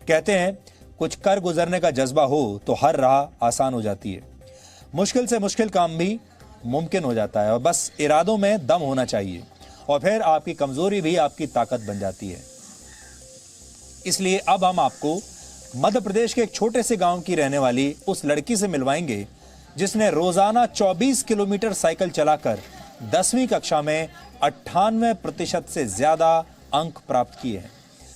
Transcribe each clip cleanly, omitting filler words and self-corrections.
कहते हैं कुछ कर गुजरने का जज्बा हो तो हर राह आसान हो जाती है। मुश्किल से मुश्किल काम भी मुमकिन हो जाता है और बस इरादों में दम होना चाहिए और फिर आपकी कमजोरी भी आपकी ताकत बन जाती है। इसलिए अब हम आपको मध्य प्रदेश के एक छोटे से गांव की रहने वाली उस लड़की से मिलवाएंगे जिसने रोजाना 24 किलोमीटर साइकिल चलाकर 10वीं कक्षा में 98% से ज्यादा अंक प्राप्त किए हैं।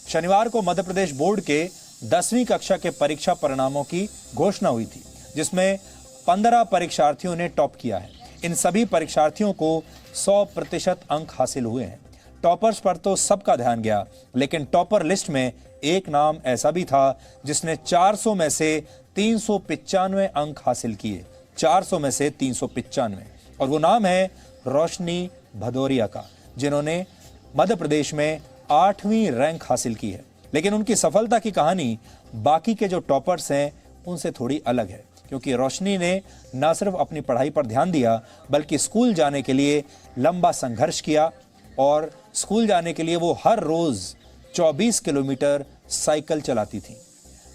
शनिवार को मध्य प्रदेश बोर्ड के 10वीं कक्षा के परीक्षा परिणामों की घोषणा हुई थी, जिसमें 15 परीक्षार्थियों ने टॉप किया है। इन सभी परीक्षार्थियों को 100% अंक हासिल हुए हैं। टॉपर्स पर तो सबका ध्यान गया, लेकिन टॉपर लिस्ट में एक नाम ऐसा भी था जिसने 400 में से 395 अंक हासिल किए। 400 में से 395, और वो नाम है रोशनी भदौरिया का, जिन्होंने मध्य प्रदेश में 8वीं रैंक हासिल की है। लेकिन उनकी सफलता की कहानी बाकी के जो टॉपर्स हैं उनसे थोड़ी अलग है, क्योंकि रोशनी ने न सिर्फ अपनी पढ़ाई पर ध्यान दिया बल्कि स्कूल जाने के लिए लंबा संघर्ष किया और स्कूल जाने के लिए वो हर रोज 24 किलोमीटर साइकिल चलाती थी।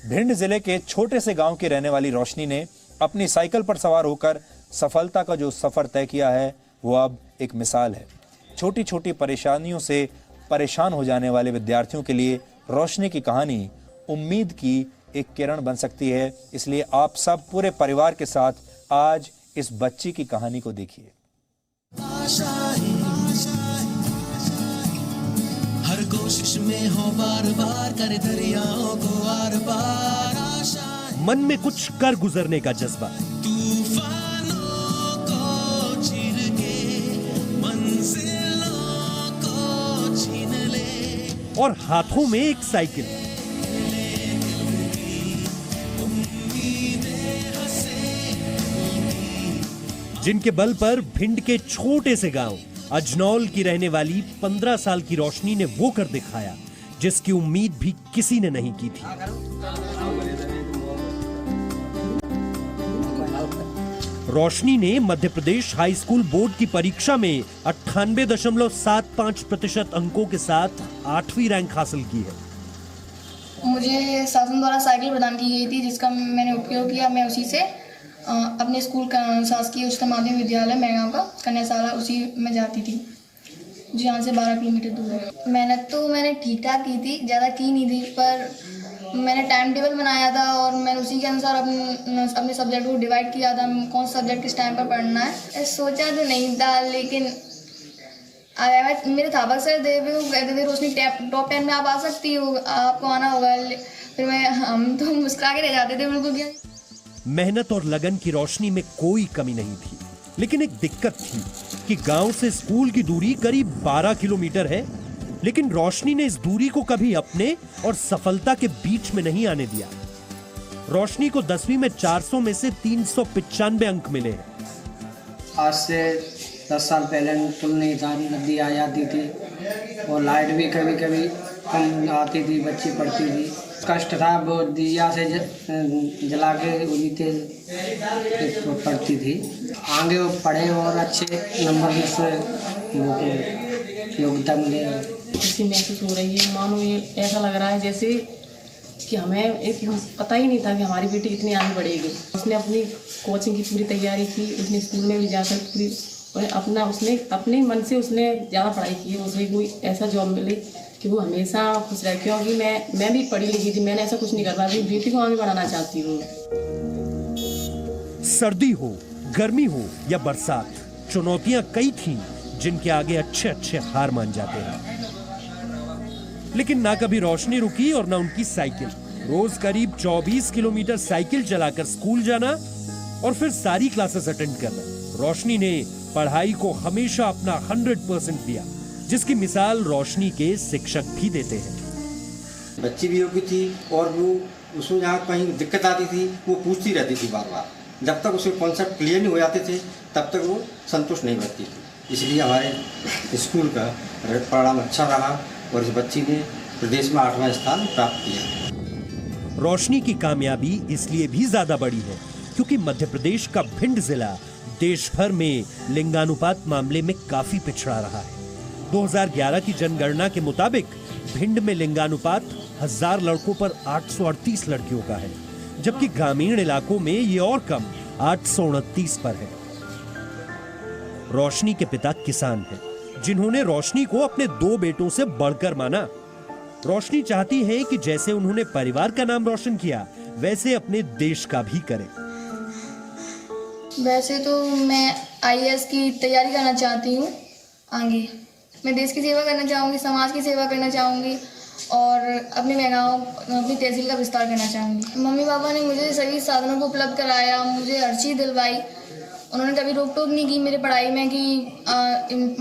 भिंड जिले के छोटे से गांव की रहने वाली रोशनी ने अपनी साइकिल पर सवार होकर सफलता का जो सफर तय किया है वो अब एक मिसाल है। छोटी छोटी परेशानियों से परेशान हो जाने वाले विद्यार्थियों के लिए रोशनी की कहानी उम्मीद की एक किरण बन सकती है। इसलिए आप सब पूरे परिवार के साथ आज इस बच्ची की कहानी को देखिए। हर कोशिश में हो बार बार करे दरियाओं को आर पार, मन में कुछ कर गुजरने का जज्बा, तूफानों को चीर के मंजिलों को छीन ले, और हाथों में एक साइकिल। जिनके बल पर भिंड के छोटे से गांव अजनौल की रहने वाली 15 साल की रोशनी ने वो कर दिखाया जिसकी उम्मीद भी किसी ने नहीं की थी। रोशनी ने Madhya Pradesh high school board की परीक्षा में 98.75% अंकों के साथ 8वीं रैंक हासिल की है। मुझे शासन द्वारा साइकिल प्रदान की गई थी, जिसका मैंने उपयोग किया। मैं उसी से अपने स्कूल का शासकीय उच्चतर माध्यमिक विद्यालय मैगांव का कन्याशाला उसी में जाती थी, जो यहाँ से 12 किलोमीटर दूर है। मेहनत तो मैंने ठीक ठाक की थी, ज़्यादा की नहीं थी, पर मैंने टाइम टेबल बनाया था और मैंने उसी के अनुसार अपने सब्जेक्ट को डिवाइड किया था, कौन सा सब्जेक्ट किस टाइम पर पढ़ना है। सोचा तो नहीं था, लेकिन मेरे थापक सर थे, वो कहते थे रोशनी टॉप 10 में आप आ सकती हो, आपको आना होगा। फिर हम तो मुस्कुरा के रह जाते थे बिल्कुल। क्या मेहनत और लगन की रोशनी में कोई कमी नहीं थी, लेकिन एक दिक्कत थी कि गांव से स्कूल की दूरी करीब 12 किलोमीटर है। लेकिन रोशनी ने इस दूरी को कभी अपने और सफलता के बीच में नहीं आने दिया। रोशनी को 10वीं में 400 में से 395 अंक मिले हैं। आज से 10 साल पहले पुल नहीं था, नदी आ जाती थी और लाइट भी कभी कभी कम आती थी, बच्ची पढ़ती थी। कष्ट था, वो दिया से जला के उसी से पढ़ती थी। आगे वो पढ़े और अच्छे नंबर से योग्यता मिले। खुशी महसूस हो रही है, मानो ये ऐसा लग रहा है जैसे कि हमें पता ही नहीं था कि हमारी बेटी इतनी आगे बढ़ेगी। उसने अपनी कोचिंग की पूरी तैयारी की, उसने स्कूल में भी जाकर पूरी उसने अपने मन से उसने ज़्यादा पढ़ाई की। उसे कोई ऐसा जॉब मिले कि वो हमेशा खुश रहे, क्योंकि मैं भी पढ़ी लिखी थी, मैंने ऐसा कुछ नहीं कर पाया, बेटी को आगे बढ़ाना चाहती हूँ। सर्दी हो, गर्मी हो या बरसात, चुनौतियां कई थीं जिनके आगे अच्छे अच्छे हार मान जाते हैं। लेकिन ना कभी रोशनी रुकी और ना उनकी साइकिल। रोज करीब 24 किलोमीटर साइकिल चलाकर स्कूल जाना और फिर सारी क्लासेस अटेंड करना। रोशनी ने पढ़ाई को हमेशा अपना 100% दिया, जिसकी मिसाल रोशनी के शिक्षक भी देते हैं। बच्ची भी योग्य थी और वो उसमें जहाँ कहीं दिक्कत आती थी वो पूछती रहती थी बार बार। जब तक उसके कॉन्सेप्ट क्लियर नहीं हो जाते थे तब तक वो संतुष्ट नहीं रहती थी। इसलिए हमारे स्कूल का परिणाम अच्छा रहा और इस बच्ची ने प्रदेश में 8वां स्थान प्राप्त किया। रोशनी की कामयाबी इसलिए भी ज्यादा बड़ी है क्योंकि मध्य प्रदेश का भिंड जिला देश भर में लिंगानुपात मामले में काफी पिछड़ा रहा है। 2011 की जनगणना के मुताबिक भिंड में लिंगानुपात 1000 लड़कों पर 838 लड़कियों का है, जबकि ग्रामीण इलाकों में ये और कम 829 पर है। रोशनी के पिता किसान हैं, जिन्होंने रोशनी को अपने 2 बेटों से बढ़कर माना। रोशनी चाहती है कि जैसे उन्होंने परिवार का नाम रोशन किया, वैसे अपने देश का भी करें। वैसे तो मैं IAS की तैयारी करना चाहती हूँ। आगे मैं देश की सेवा करना चाहूँगी, समाज की सेवा करना चाहूँगी और अपने गाँव अपनी तहसील का विस्तार करना चाहूँगी। मम्मी पापा ने मुझे सभी साधनों को उपलब्ध कराया, मुझे हर चीज़ दिलवाई। उन्होंने कभी रोक टोक नहीं की मेरे पढ़ाई में कि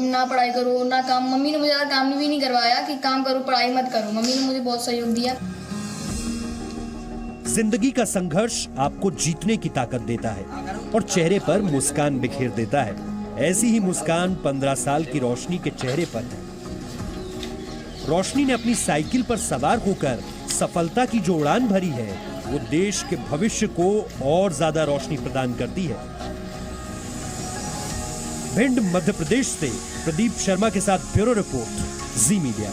ना पढ़ाई करो ना काम। मम्मी ने मुझे ज़्यादा काम भी नहीं करवाया कि काम करो पढ़ाई मत करो। मम्मी ने मुझे बहुत सहयोग दिया। जिंदगी का संघर्ष आपको जीतने की ताकत देता है और चेहरे पर मुस्कान बिखेर देता है। ऐसी ही मुस्कान 15 साल की रोशनी के चेहरे पर है। रोशनी ने अपनी साइकिल पर सवार होकर सफलता की जो उड़ान भरी है, वो देश के भविष्य को और ज्यादा रोशनी प्रदान करती है। भिंड मध्य प्रदेश से प्रदीप शर्मा के साथ ब्यूरो रिपोर्ट, जी मीडिया।